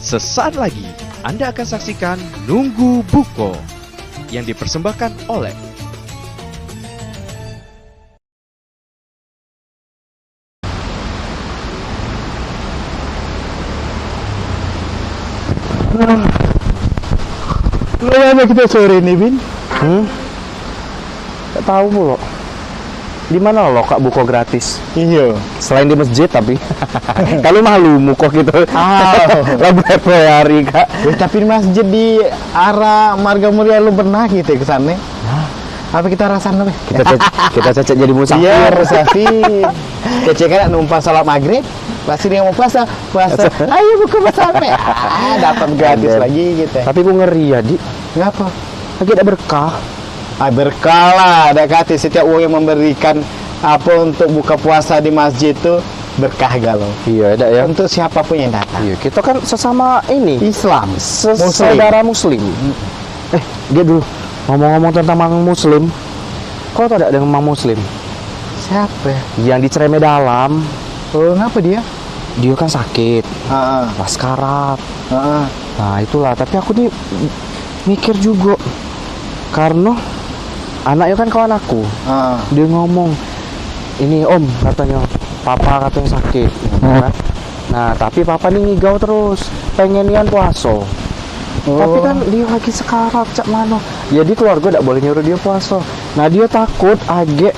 Sesaat lagi Anda akan saksikan Nunggu Buko yang dipersembahkan oleh Kemana kita sore ini, Bin? Gak tahu lo. Di mana lo Kak buko gratis? Iya. Selain di masjid tapi. Kalau malu muko gitu. Lah berapa hari Kak? Tapi di masjid di arah Marga Mulia lu pernah gitu ke sana? Apa kita rasain apa? Kita cecek jadi musafir. Iya, musafir. Cecek kan numpang salat maghrib. Pasti dia mau puasa. Ayo buka sampai. Dapat gratis lagi gitu. Tapi gue ngeri ya, Di. Ngapa? Lagi ada berkah. Berkah lah. Ada kata setiap orang yang memberikan apa untuk buka puasa di masjid itu berkah galau. Iya, ada ya. Untuk siapapun yang datang. Iya, kita kan sesama ini Islam, saudara muslim. Dia dulu ngomong-ngomong tentang mang muslim. Kau tahu ada yang mang muslim? Siapa? Yang dicereme dalam. Oh, ngapa dia? Dia kan sakit. Pas karat. Nah, itulah. Tapi aku nih mikir juga. Karena anaknya kan kawan aku. Dia ngomong, ini om katanya, papa katanya sakit. Nah, tapi papa nih ngigau terus, pengenian puasa. Tapi kan dia lagi sekarat, cak mano. Jadi keluarga tidak boleh nyuruh dia puasa. Nah, dia takut agak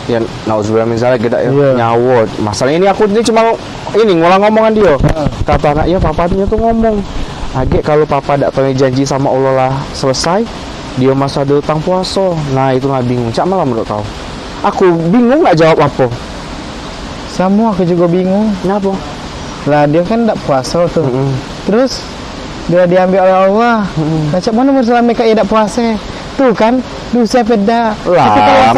ya nauzubillah misalnya gede ya nyawa. Masalah ini aku ini cuma ini ngulang ngomongan dia. Kata anaknya, papanya tuh ngomong, agak kalau papa tidak pernah janji sama Allah lah selesai, dia masa ada utang puasa. Nah, itu nggak bingung. Cak malah menurut kau. Aku bingung nggak jawab apa. Sama aku juga bingung. Kenapa? Lah dia kan tidak puasa tuh. Terus dia diambil oleh Allah. Macam mana selama kayak tidak puasa? Tuh kan, dosa beda. Lah,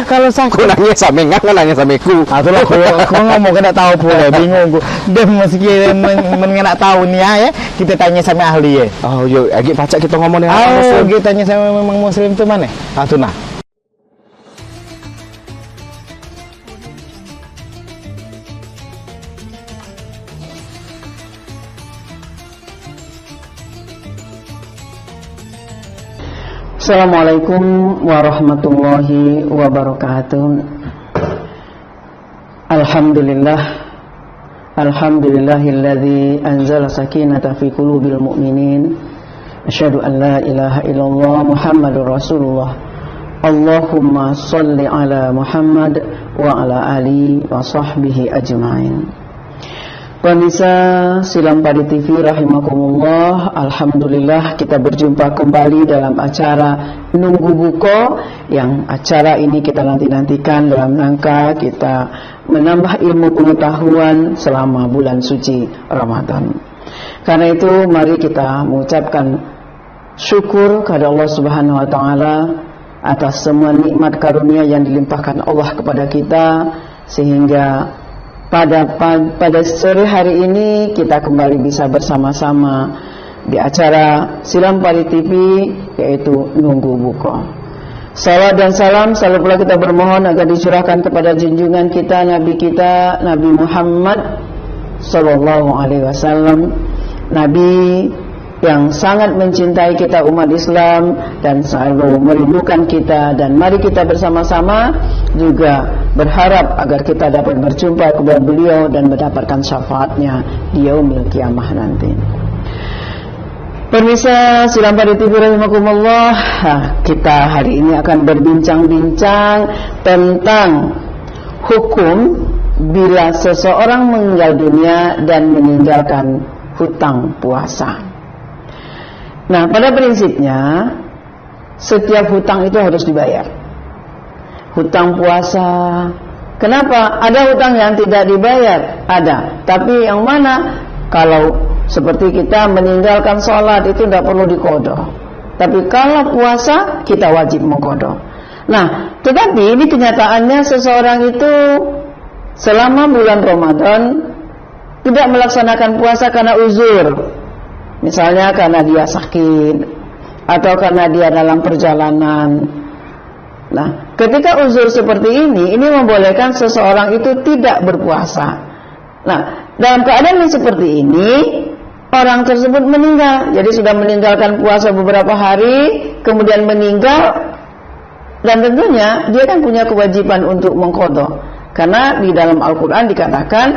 kalau sakit, aku nanya sama enggak, nanya sama aku. Itulah aku ngomong kan tak tahu pula, bingung aku. Dan meski mengenak tahu nih ya, kita tanya sama ahli ya. Oh, yuk, lagi pacak kita ngomongin muslim. Kita tanya sama memang muslim itu mana? Tuh nah. Assalamualaikum warahmatullahi wabarakatuh. Alhamdulillahilladzi anzala sakinata fi qulubil mu'minin. Asyhadu an la ilaha illallah Muhammadur Rasulullah. Allahumma shalli ala Muhammad wa ala ali wa sahbihi ajma'in. Pemirsa Silam Padi TV rahimakumullah, alhamdulillah kita berjumpa kembali dalam acara Nunggu Buko, yang acara ini kita nanti-nantikan dalam rangka kita menambah ilmu pengetahuan selama bulan suci Ramadan. Karena itu mari kita mengucapkan syukur kepada Allah Subhanahu wa taala atas semua nikmat karunia yang dilimpahkan Allah kepada kita, sehingga pada sore hari ini kita kembali bisa bersama-sama di acara Silam Padi TV, yaitu Nunggu Buko. Salawat dan salam selalu pula kita bermohon agar dicurahkan kepada junjungan kita, Nabi Muhammad sallallahu alaihi wasallam, Nabi yang sangat mencintai kita umat Islam dan selalu merindukan kita. Dan mari kita bersama-sama juga berharap agar kita dapat berjumpa kepada beliau dan mendapatkan syafaatnya di yaumil kiamah nanti. Pemirsa Silam Padi TV rahimakumullah, kita hari ini akan berbincang-bincang tentang hukum bila seseorang meninggal dunia dan meninggalkan hutang puasa. Nah, pada prinsipnya setiap hutang itu harus dibayar. Hutang puasa. Kenapa? Ada hutang yang tidak dibayar? Ada. Tapi yang mana? Kalau seperti kita meninggalkan sholat itu tidak perlu diqadha. Tapi kalau puasa kita wajib mengqadha. Nah, tetapi ini kenyataannya seseorang itu selama bulan Ramadan tidak melaksanakan puasa karena uzur. Misalnya karena dia sakit atau karena dia dalam perjalanan. Nah, ketika uzur seperti ini membolehkan seseorang itu tidak berpuasa. Nah, dalam keadaan yang seperti ini, orang tersebut meninggal, jadi sudah meninggalkan puasa beberapa hari, kemudian meninggal, dan tentunya dia kan punya kewajiban untuk mengqadha. Karena di dalam Al-Qur'an dikatakan,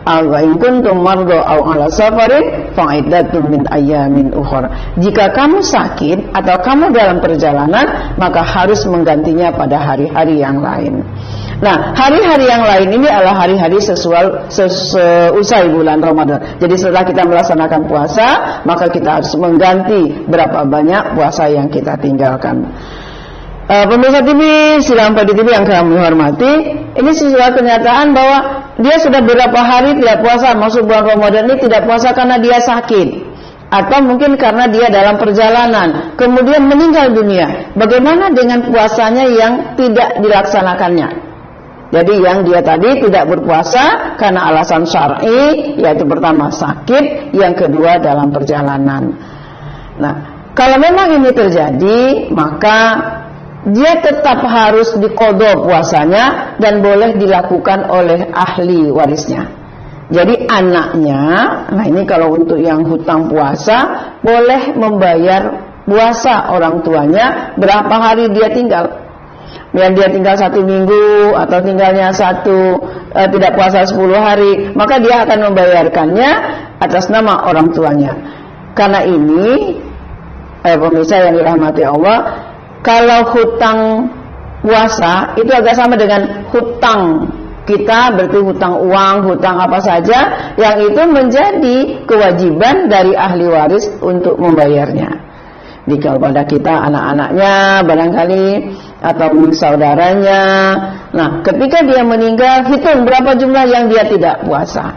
"Wa in kuntum marda aw 'ala safarin fa'iddatun min ayyamin ukhra." Jika kamu sakit atau kamu dalam perjalanan, maka harus menggantinya pada hari-hari yang lain. Nah, hari-hari yang lain ini adalah hari-hari seusai bulan Ramadan. Jadi setelah kita melaksanakan puasa, maka kita harus mengganti berapa banyak puasa yang kita tinggalkan. Pemirsa TV, sidang Padi TV yang kami hormati, ini sesuatu kenyataan bahwa dia sudah beberapa hari tidak puasa, masuk bulan Ramadan ini tidak puasa karena dia sakit, atau mungkin karena dia dalam perjalanan, kemudian meninggal dunia. Bagaimana dengan puasanya yang tidak dilaksanakannya? Jadi yang dia tadi tidak berpuasa karena alasan syar'i, yaitu pertama sakit, yang kedua dalam perjalanan. Nah, kalau memang ini terjadi, maka dia tetap harus diqadha puasanya dan boleh dilakukan oleh ahli warisnya. Jadi anaknya, nah ini kalau untuk yang hutang puasa, boleh membayar puasa orang tuanya berapa hari dia tinggal. Yang dia tinggal 1 minggu atau tinggalnya tidak puasa 10 hari, maka dia akan membayarkannya atas nama orang tuanya. Karena ini, pemirsa yang dirahmati Allah, kalau hutang puasa itu agak sama dengan hutang kita, berarti hutang uang, hutang apa saja, yang itu menjadi kewajiban dari ahli waris untuk membayarnya. Jika pada kita anak-anaknya barangkali atau saudaranya, nah ketika dia meninggal, hitung berapa jumlah yang dia tidak puasa.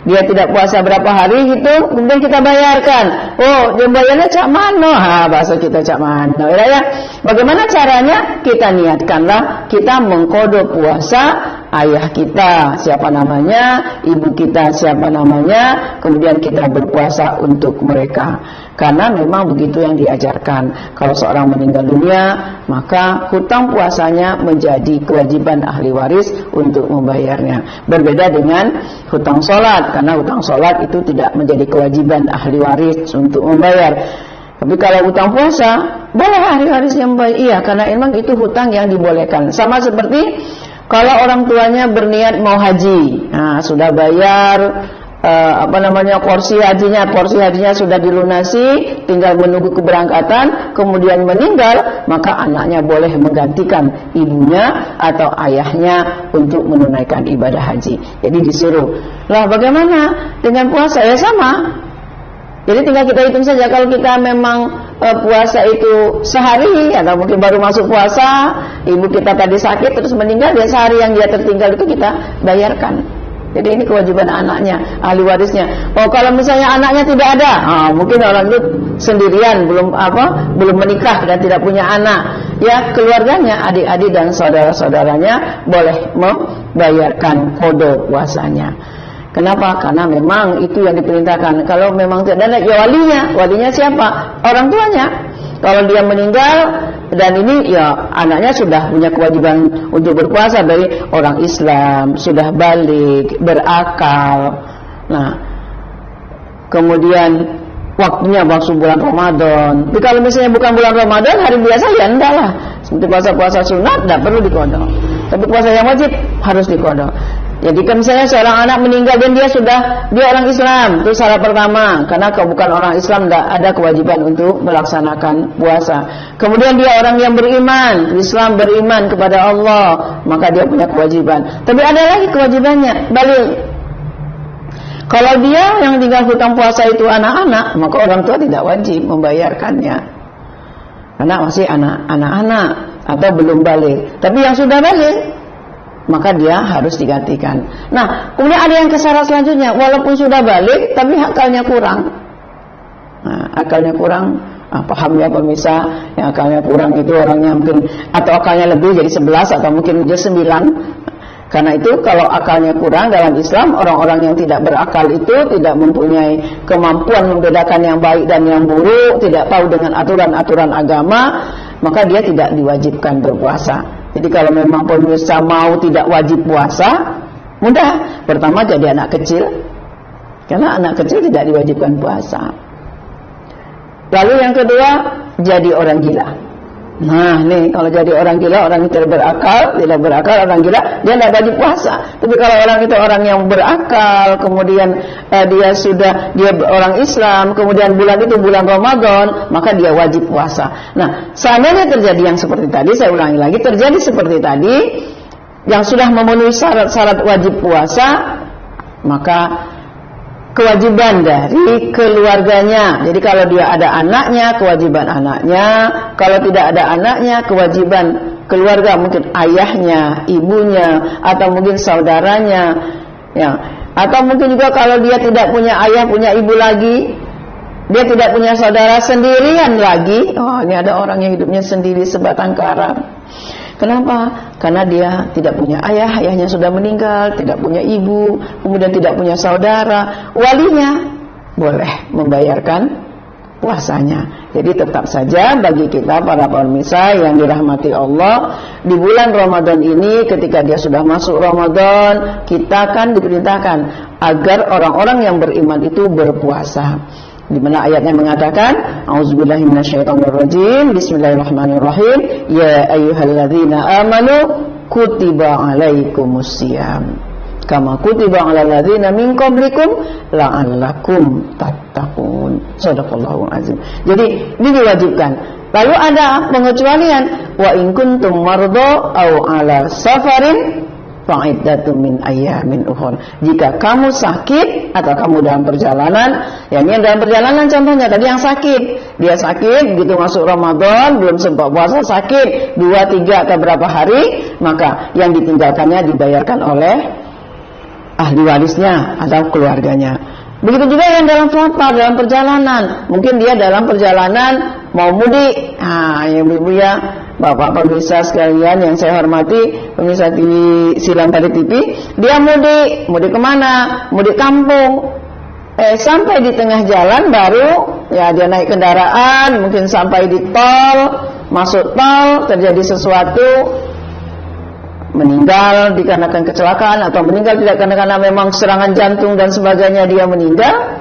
Dia tidak puasa berapa hari, hitung, kemudian kita bayarkan. Oh, dia bayarnya cak mano, bahasa kita cak mano. Ya. Bagaimana caranya? Kita niatkanlah kita mengqadha puasa ayah kita, siapa namanya, ibu kita, siapa namanya, kemudian kita berpuasa untuk mereka. Karena memang begitu yang diajarkan. Kalau seorang meninggal dunia, maka hutang puasanya menjadi kewajiban ahli waris untuk membayarnya. Berbeda dengan hutang sholat, karena hutang sholat itu tidak menjadi kewajiban ahli waris untuk membayar. Tapi kalau hutang puasa, boleh ahli warisnya membayar. Iya, karena memang itu hutang yang dibolehkan. Sama seperti kalau orang tuanya berniat mau haji, nah sudah bayar porsi hajinya sudah dilunasi, tinggal menunggu keberangkatan, kemudian meninggal, maka anaknya boleh menggantikan ibunya atau ayahnya untuk menunaikan ibadah haji. Jadi disuruh. Lah bagaimana dengan puasa? Ya sama. Jadi tinggal kita hitung saja, kalau kita memang puasa itu sehari atau mungkin baru masuk puasa, ibu kita tadi sakit terus meninggal, ya sehari yang dia tertinggal itu kita bayarkan. Jadi ini kewajiban anaknya, ahli warisnya. Oh, kalau misalnya anaknya tidak ada, mungkin orang itu sendirian, belum menikah dan tidak punya anak, ya keluarganya, adik-adik dan saudara-saudaranya boleh membayarkan qadha puasanya. Kenapa? Karena memang itu yang diperintahkan. Kalau memang tidak ada, ya walinya siapa? Orang tuanya. Kalau dia meninggal dan ini ya anaknya sudah punya kewajiban untuk berpuasa dari orang Islam, sudah balik, berakal. Nah, kemudian waktunya masuk bulan Ramadan. Tapi kalau misalnya bukan bulan Ramadan, hari biasa ya enggak lah. Seperti puasa-puasa sunat tidak perlu diqadha. Tapi puasa yang wajib harus diqadha. Jadi kan misalnya seorang anak meninggal dan dia orang Islam, itu syarat pertama, karena kalau bukan orang Islam tidak ada kewajiban untuk melaksanakan puasa. Kemudian dia orang yang beriman, Islam beriman kepada Allah, maka dia punya kewajiban. Tapi ada lagi kewajibannya, balik. Kalau dia yang tinggal hutang puasa itu anak-anak, maka orang tua tidak wajib membayarkannya, karena masih anak-anak atau belum balik. Tapi yang sudah balik, maka dia harus digantikan. Nah, kemudian ada yang kesyarat selanjutnya, walaupun sudah balik, tapi akalnya kurang. Nah, akalnya kurang, paham ya pemirsa, yang akalnya kurang itu orangnya mungkin, atau akalnya lebih jadi 11 atau mungkin jadi 9. Karena itu kalau akalnya kurang dalam Islam, orang-orang yang tidak berakal itu tidak mempunyai kemampuan membedakan yang baik dan yang buruk, tidak tahu dengan aturan-aturan agama, maka dia tidak diwajibkan berpuasa. Jadi kalau memang pemirsa mau tidak wajib puasa, mudah. Pertama jadi anak kecil, Karena anak kecil tidak diwajibkan puasa. Lalu yang kedua, jadi orang gila. Nah nih, kalau jadi orang gila, orang tidak berakal, orang gila, dia tidak wajib puasa. Tapi kalau orang itu orang yang berakal, kemudian dia orang Islam, kemudian bulan itu bulan Ramadan, maka dia wajib puasa. Nah, seandainya terjadi yang seperti tadi, saya ulangi lagi, terjadi seperti tadi, yang sudah memenuhi syarat-syarat wajib puasa, maka kewajiban dari keluarganya. Jadi kalau dia ada anaknya, kewajiban anaknya. Kalau tidak ada anaknya, kewajiban keluarga, mungkin ayahnya, ibunya, atau mungkin saudaranya, ya. Atau mungkin juga kalau dia tidak punya ayah, punya ibu lagi, dia tidak punya saudara, sendirian lagi. Oh, ini ada orang yang hidupnya sendiri sebatang kara. Kenapa? Karena dia tidak punya ayah, ayahnya sudah meninggal, tidak punya ibu, kemudian tidak punya saudara. Walinya boleh membayarkan puasanya. Jadi tetap saja bagi kita para pemirsa yang dirahmati Allah, di bulan Ramadan ini ketika dia sudah masuk Ramadan, kita kan diperintahkan agar orang-orang yang beriman itu berpuasa. Di mana ayatnya mengatakan, A'udzubillahi minasyaitonirrajim, Bismillahirrahmanirrahim, ya ayyuhalladzina amanu kutiba alaikumusiyam kama kutiba alal ladzina min qablikum la'allakum tattaqun. Shadaqallahul azim. Jadi ini diwajibkan. Lalu ada pengecualian, wa in kuntum mardo au ala safarin fa'iddatun min ayyamin ukhra. Jika kamu sakit atau kamu dalam perjalanan, ya ini dalam perjalanan contohnya tadi yang sakit, dia sakit begitu masuk Ramadan, belum sempat puasa, sakit 2, 3 atau berapa hari, maka yang ditinggalkannya dibayarkan oleh ahli warisnya atau keluarganya. Begitu juga yang dalam safar, dalam perjalanan, mungkin dia dalam perjalanan mau mudik. Nah, yang ibu ya, Bapak pemirsa sekalian yang saya hormati, pemirsa TV Silang Tari TV, dia mudik kemana? Mudik kampung. Sampai di tengah jalan baru, ya dia naik kendaraan, mungkin sampai di tol, masuk tol, terjadi sesuatu, meninggal dikarenakan kecelakaan atau meninggal tidak karena memang serangan jantung dan sebagainya dia meninggal,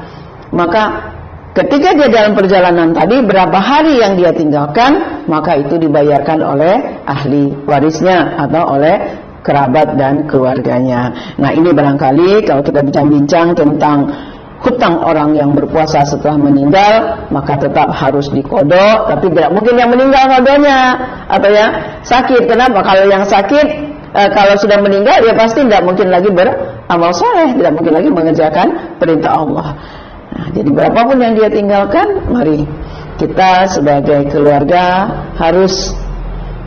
maka ketika dia dalam perjalanan tadi berapa hari yang dia tinggalkan, maka itu dibayarkan oleh ahli warisnya atau oleh kerabat dan keluarganya. Nah ini barangkali kalau kita bincang-bincang tentang hutang orang yang berpuasa setelah meninggal, maka tetap harus dikodok, tapi tidak mungkin yang meninggal kodonya atau ya sakit. Kenapa? Kalau yang sakit, kalau sudah meninggal dia pasti tidak mungkin lagi beramal soleh, tidak mungkin lagi mengerjakan perintah Allah. Nah, jadi berapapun yang dia tinggalkan, mari kita sebagai keluarga harus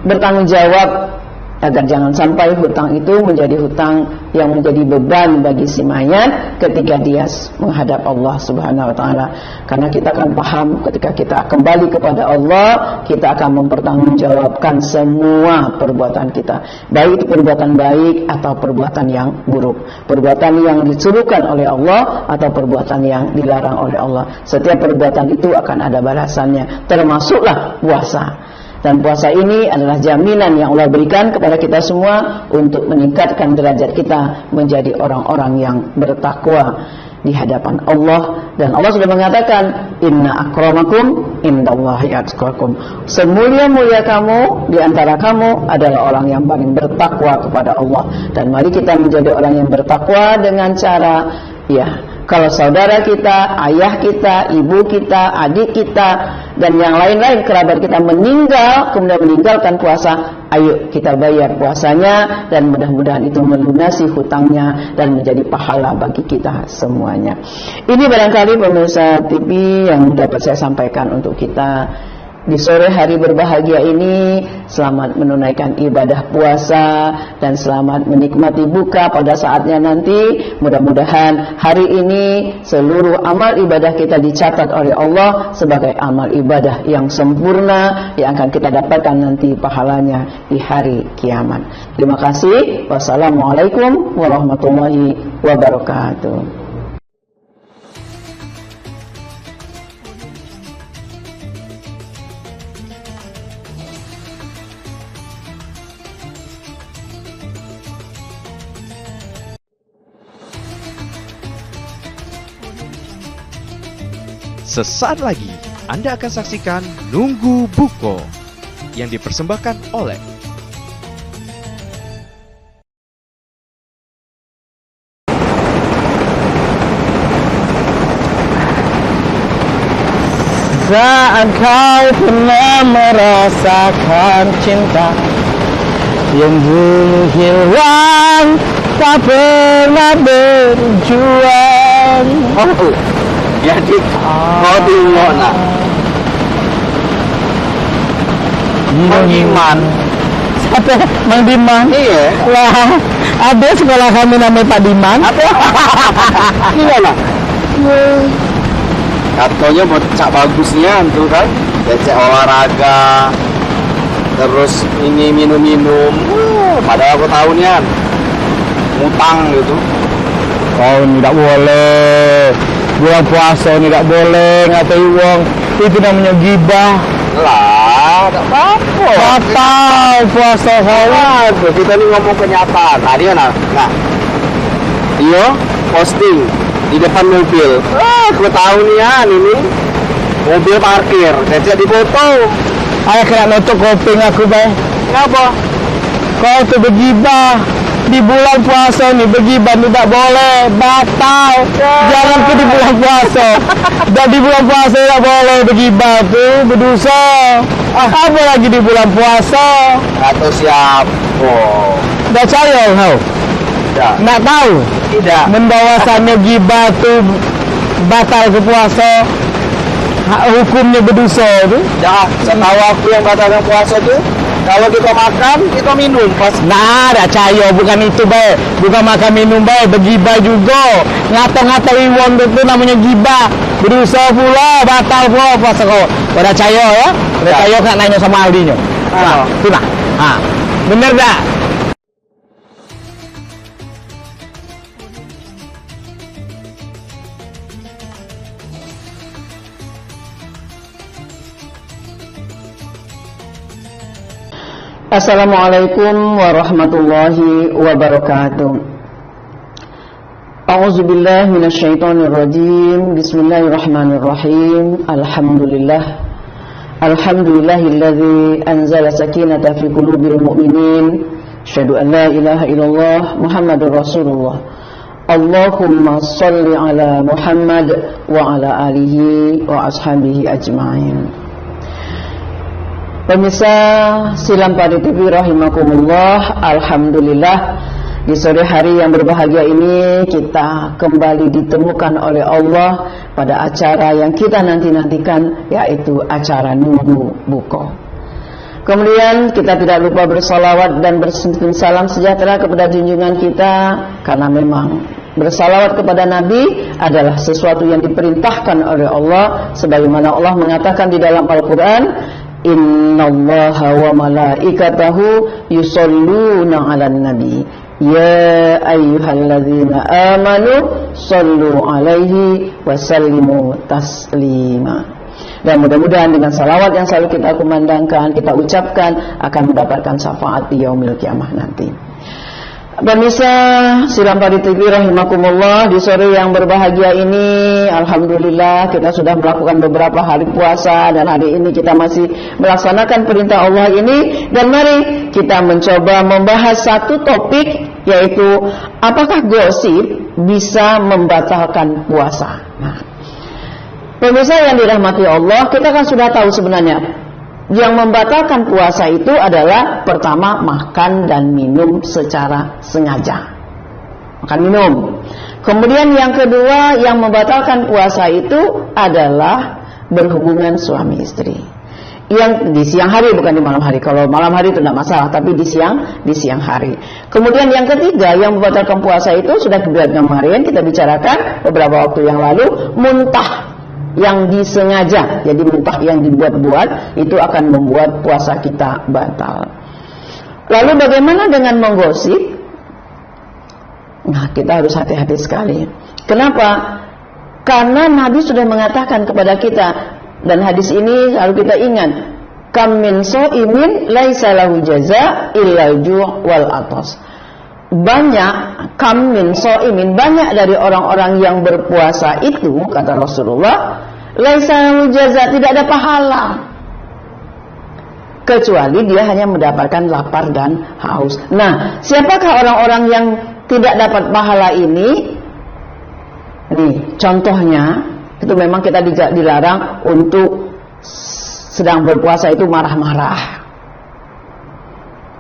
bertanggung jawab agar jangan sampai hutang itu menjadi hutang yang menjadi beban bagi si mayat ketika dia menghadap Allah Subhanahu wa taala. Karena kita akan paham ketika kita kembali kepada Allah, kita akan mempertanggungjawabkan semua perbuatan kita, baik itu perbuatan baik atau perbuatan yang buruk, perbuatan yang disuruhkan oleh Allah atau perbuatan yang dilarang oleh Allah. Setiap perbuatan itu akan ada balasannya, termasuklah puasa. Dan puasa ini adalah jaminan yang Allah berikan kepada kita semua untuk meningkatkan derajat kita menjadi orang-orang yang bertakwa di hadapan Allah. Dan Allah sudah mengatakan, inna akramakum indallahi atqakum. Semulia-mulia kamu di antara kamu adalah orang yang paling bertakwa kepada Allah. Dan mari kita menjadi orang yang bertakwa dengan cara, ya, kalau saudara kita, ayah kita, ibu kita, adik kita, dan yang lain-lain kerabat kita meninggal, kemudian meninggalkan puasa, ayo kita bayar puasanya, dan mudah-mudahan itu melunasi hutangnya dan menjadi pahala bagi kita semuanya. Ini barangkali pemirsa TV yang dapat saya sampaikan untuk kita di sore hari berbahagia ini. Selamat menunaikan ibadah puasa dan selamat menikmati buka pada saatnya nanti. Mudah-mudahan hari ini seluruh amal ibadah kita dicatat oleh Allah sebagai amal ibadah yang sempurna yang akan kita dapatkan nanti pahalanya di hari kiamat. Terima kasih. Wassalamualaikum warahmatullahi wabarakatuh. Sesaat lagi Anda akan saksikan Nunggu Buko yang dipersembahkan oleh Saat kau pernah merasakan cinta yang dulu hilang, tak pernah berjuang. Oh, jadi kau di mana? Mang Diman. Siapa? Mang Diman? Iya. Lah, ada sekolah kami namanya Pak Diman. Apa? Gimana? Katanya buat cak bagusnya tuh kan, cek olahraga, terus ini minum-minum. Padahal aku tahu nian ngutang gitu. Oh, tidak boleh. Bulan puasa ini tidak boleh ngatai uang. Itu namanya gibah. Lah, tak apa-apa. Batal puasa kau. Kita ini ngomong kenyataan. Tadi kan, nah, iya posting di depan mobil. Aku tahu nian ini mobil parkir. Saya di foto. Ayah kena nutup kuping aku, Bay. Kenapa? Kau tuh begibah. Di bulan puasa nih begibah tidak boleh, batal. Jangan ke di bulan puasa. Dan di bulan puasa tidak boleh begibah tuh, berdosa. Apa lagi di bulan puasa? Atau siapa? Dah cari kau? Tidak. Nak tahu? Tidak. Mendawasannya gibah tuh batal ke puasa. Hukumnya berdosa tuh. Ya, setahu aku yang batalkan puasa tuh kalau kita makan, kita minum pas. Nah, dah cayo bukan itu, Bay. Bukan makan minum, Bay. Begibah juga. Ngata-ngatain wong itu namanya gibah. Berusaha pula, batal pula puasa kau. Kau dah cayo ya? Dah cayo kan nanya sama Aldinya. Nah, itu nah. Bener dah? Assalamualaikum warahmatullahi wabarakatuh. A'udzubillahi minasyaitonirrajim. Bismillahirrahmanirrahim. Alhamdulillahilladzi anzala sakinata fi qulubil mu'minin. Asyhadu an la ilaha illallah Muhammadur Rasulullah. Allahumma shalli ala Muhammad wa ala alihi wa ashabihi ajma'in. Pemirsa Silam Padi TV rahimakumullah, alhamdulillah di sore hari yang berbahagia ini kita kembali ditemukan oleh Allah pada acara yang kita nanti-nantikan, yaitu acara Nunggu Buko. Kemudian kita tidak lupa bersalawat dan bersalam sejahtera kepada junjungan kita, karena memang bersalawat kepada Nabi adalah sesuatu yang diperintahkan oleh Allah, sebagaimana Allah mengatakan di dalam Al-Quran, Innallaha wa malaikatahu yusholluna 'alan nabi ya ayyuhalladzina amanu shollu 'alaihi wa sallimu taslima. Dan mudah-mudahan dengan salawat yang selalu kita kumandangkan, kita ucapkan, akan mendapatkan syafaat di yaumil kiamah nanti. Pemirsa Silam Padi TV rahimakumullah, di sore yang berbahagia ini alhamdulillah kita sudah melakukan beberapa hari puasa, dan hari ini kita masih melaksanakan perintah Allah ini. Dan mari kita mencoba membahas satu topik, yaitu apakah gosip bisa membatalkan puasa. Nah, pemirsa yang dirahmati Allah, kita kan sudah tahu sebenarnya yang membatalkan puasa itu adalah pertama makan dan minum secara sengaja. Makan minum. Kemudian yang kedua yang membatalkan puasa itu adalah berhubungan suami istri. Yang di siang hari, bukan di malam hari. Kalau malam hari itu tidak masalah, tapi di siang hari. Kemudian yang ketiga yang membatalkan puasa itu sudah kemarin kita bicarakan beberapa waktu yang lalu, muntah yang disengaja. Jadi muntah yang dibuat-buat itu akan membuat puasa kita batal. Lalu bagaimana dengan menggosip? Nah, kita harus hati-hati sekali. Kenapa? Karena Nabi sudah mengatakan kepada kita, dan hadis ini harus kita ingat, kam min shaimin laisa lahu jaza illa ju' wal atas. Banyak kam min shaimin, banyak dari orang-orang yang berpuasa itu, kata Rasulullah, laisa jaza, tidak ada pahala. Kecuali dia hanya mendapatkan lapar dan haus. Nah, siapakah orang-orang yang tidak dapat pahala ini? Nih, contohnya itu memang kita dilarang untuk sedang berpuasa itu marah-marah.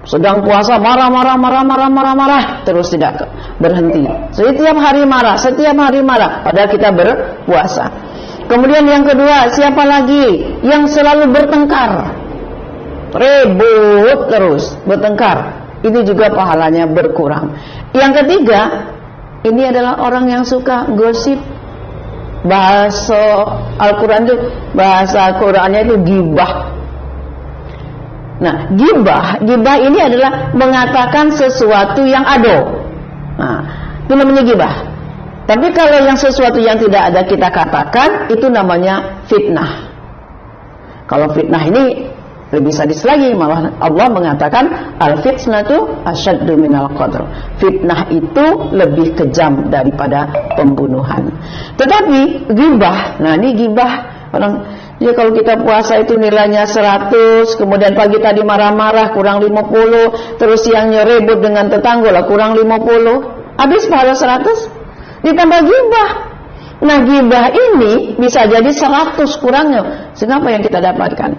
Sedang puasa marah, terus tidak berhenti. Setiap hari marah, padahal kita berpuasa. Kemudian yang kedua, siapa lagi yang selalu bertengkar? Ribut terus, bertengkar. Ini juga pahalanya berkurang. Yang ketiga, ini adalah orang yang suka gosip. Bahasa Al-Quran itu, bahasa Qurannya itu ghibah. Nah, ghibah ini adalah mengatakan sesuatu yang ada. Nah, itu namanya ghibah. Tapi kalau yang sesuatu yang tidak ada kita katakan, itu namanya fitnah. Kalau fitnah ini lebih sadis lagi, malah Allah mengatakan al-fitnatu asyaddu minal qatl. Fitnah itu lebih kejam daripada pembunuhan. Tetapi ghibah, nah ini ghibah orang. Ya kalau kita puasa itu nilainya 100, kemudian pagi tadi marah-marah kurang 50, terus siangnya ribut dengan tetangga lah kurang 50, habis pahala 100, ditambah ghibah. Nah ghibah ini bisa jadi 100 kurangnya. Sehingga apa yang kita dapatkan?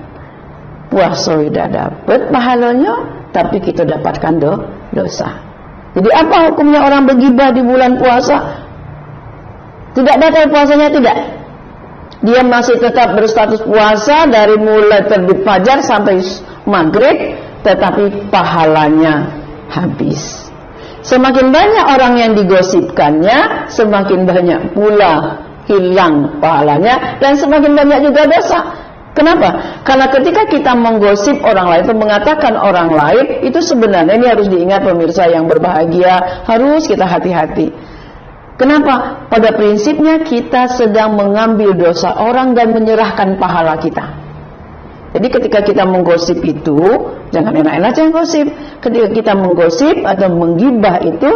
Puasa tidak dapat pahalanya, tapi kita dapatkan dosa. Jadi apa hukumnya orang berghibah di bulan puasa? Tidak batal puasanya, tidak. Dia masih tetap berstatus puasa dari mulai terbit fajar sampai maghrib, tetapi pahalanya habis. Semakin banyak orang yang digosipkannya, semakin banyak pula hilang pahalanya, dan semakin banyak juga dosa. Kenapa? Karena ketika kita menggosip orang lain atau mengatakan orang lain, itu sebenarnya ini harus diingat pemirsa yang berbahagia, harus kita hati-hati. Kenapa? Pada prinsipnya kita sedang mengambil dosa orang dan menyerahkan pahala kita. Jadi ketika kita menggosip itu, jangan enak-enak jangan gosip. Ketika kita menggosip atau menggibah itu,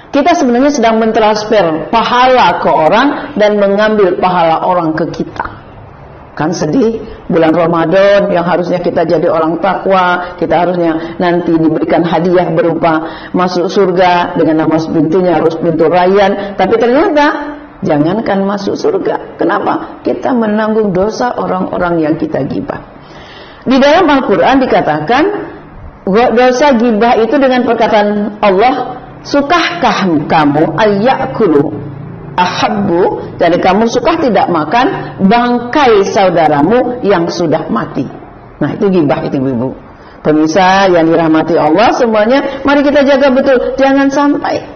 kita sebenarnya sedang mentransfer pahala ke orang dan mengambil pahala orang ke kita. Kan sedih, bulan Ramadan yang harusnya kita jadi orang takwa, kita harusnya nanti diberikan hadiah berupa masuk surga dengan nama pintunya harus pintu Rayyan, tapi ternyata jangankan masuk surga. Kenapa? Kita menanggung dosa orang-orang yang kita gibah. Di dalam Al-Quran dikatakan dosa gibah itu dengan perkataan Allah, sukahkah kamu ayyakulu ahabbu, jadi kamu suka tidak makan bangkai saudaramu yang sudah mati. Nah itu ghibah itu ibu. Pemirsa yang dirahmati Allah semuanya, mari kita jaga betul, jangan sampai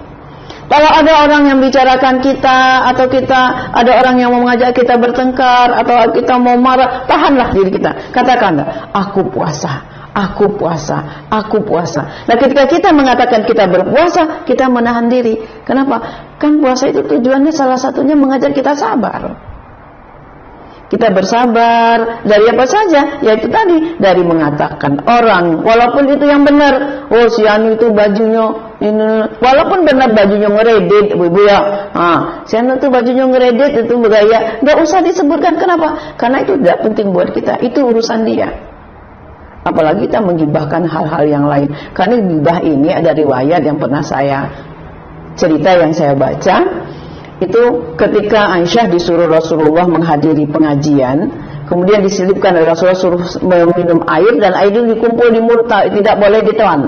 kalau ada orang yang bicarakan kita, atau kita ada orang yang mau mengajak kita bertengkar, atau kita mau marah, tahanlah diri kita, katakanlah aku puasa. Aku puasa, aku puasa. Nah ketika kita mengatakan kita berpuasa, kita menahan diri. Kenapa? Kan puasa itu tujuannya salah satunya mengajar kita sabar. Kita bersabar dari apa saja? Yaitu tadi, dari mengatakan orang, walaupun itu yang benar. Oh si Anu itu bajunya ini, walaupun benar bajunya ngeredit, ibu ya. Si Anu itu bajunya ngeredit, itu bergaya. Gak usah disebutkan, kenapa? Karena itu tidak penting buat kita. Itu urusan dia. Apalagi kita menggibahkan hal-hal yang lain. Karena gibah ini ada riwayat yang pernah saya cerita, yang saya baca. Itu ketika Aisyah disuruh Rasulullah menghadiri pengajian, kemudian diselipkan oleh Rasulullah suruh meminum air, dan air itu dikumpul di mulut, tidak boleh ditelan.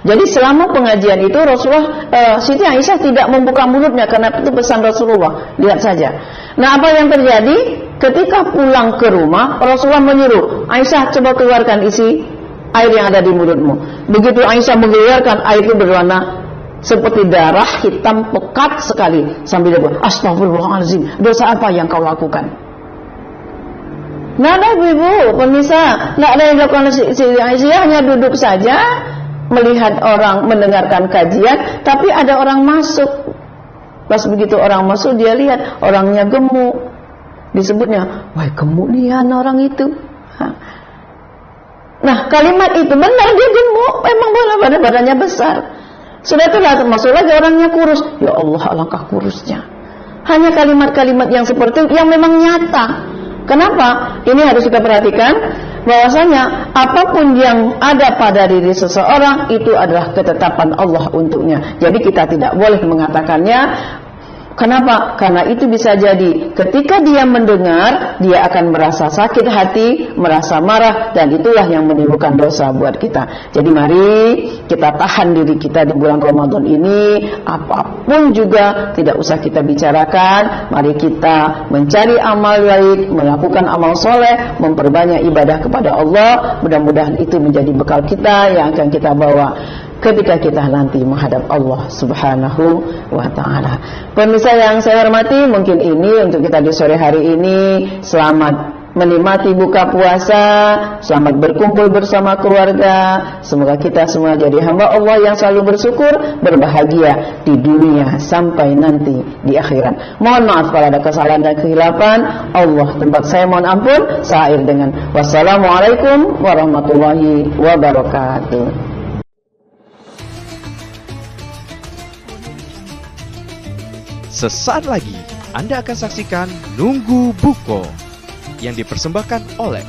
Jadi selama pengajian itu Rasulullah, Siti Aisyah tidak membuka mulutnya karena itu pesan Rasulullah. Lihat saja. Nah apa yang terjadi? Ketika pulang ke rumah, Rasulullah menyuruh Aisyah, coba keluarkan isi air yang ada di mulutmu. Begitu Aisyah mengeluarkan, air itu berwarna seperti darah, hitam pekat sekali. Sambil dia bilang, astagfirullahaladzim, dosa apa yang kau lakukan? Nah ibu, pemirsa, tidak ada yang dilakukan Siti Aisyah, hanya duduk saja melihat orang mendengarkan kajian, tapi ada orang masuk. Pas begitu orang masuk, dia lihat orangnya gemuk. Disebutnya, wah gemuk nih orang itu. Nah kalimat itu benar, dia gemuk, memang badannya besar. Sudah itu masuk lagi orangnya kurus. Ya Allah, alangkah kurusnya. Hanya kalimat-kalimat yang seperti itu yang memang nyata. Kenapa? Ini harus kita perhatikan bahwasanya apapun yang ada pada diri seseorang itu adalah ketetapan Allah untuknya. Jadi kita tidak boleh mengatakannya. Kenapa? Karena itu bisa jadi ketika dia mendengar, dia akan merasa sakit hati, merasa marah, dan itulah yang menimbulkan dosa buat kita. Jadi mari kita tahan diri kita di bulan Ramadan ini, apapun juga tidak usah kita bicarakan. Mari kita mencari amal baik, melakukan amal soleh, memperbanyak ibadah kepada Allah. Mudah-mudahan itu menjadi bekal kita yang akan kita bawa ketika kita nanti menghadap Allah Subhanahu wa ta'ala. Pemirsa yang saya hormati, mungkin ini untuk kita di sore hari ini. Selamat menikmati buka puasa, selamat berkumpul bersama keluarga. Semoga kita semua jadi hamba Allah yang selalu bersyukur, berbahagia di dunia sampai nanti di akhirat. Mohon maaf kalau ada kesalahan dan kehilapan. Allah tempat saya mohon ampun. Saya akhir dengan wassalamualaikum warahmatullahi wabarakatuh. Sesaat lagi Anda akan saksikan Nunggu Buko yang dipersembahkan oleh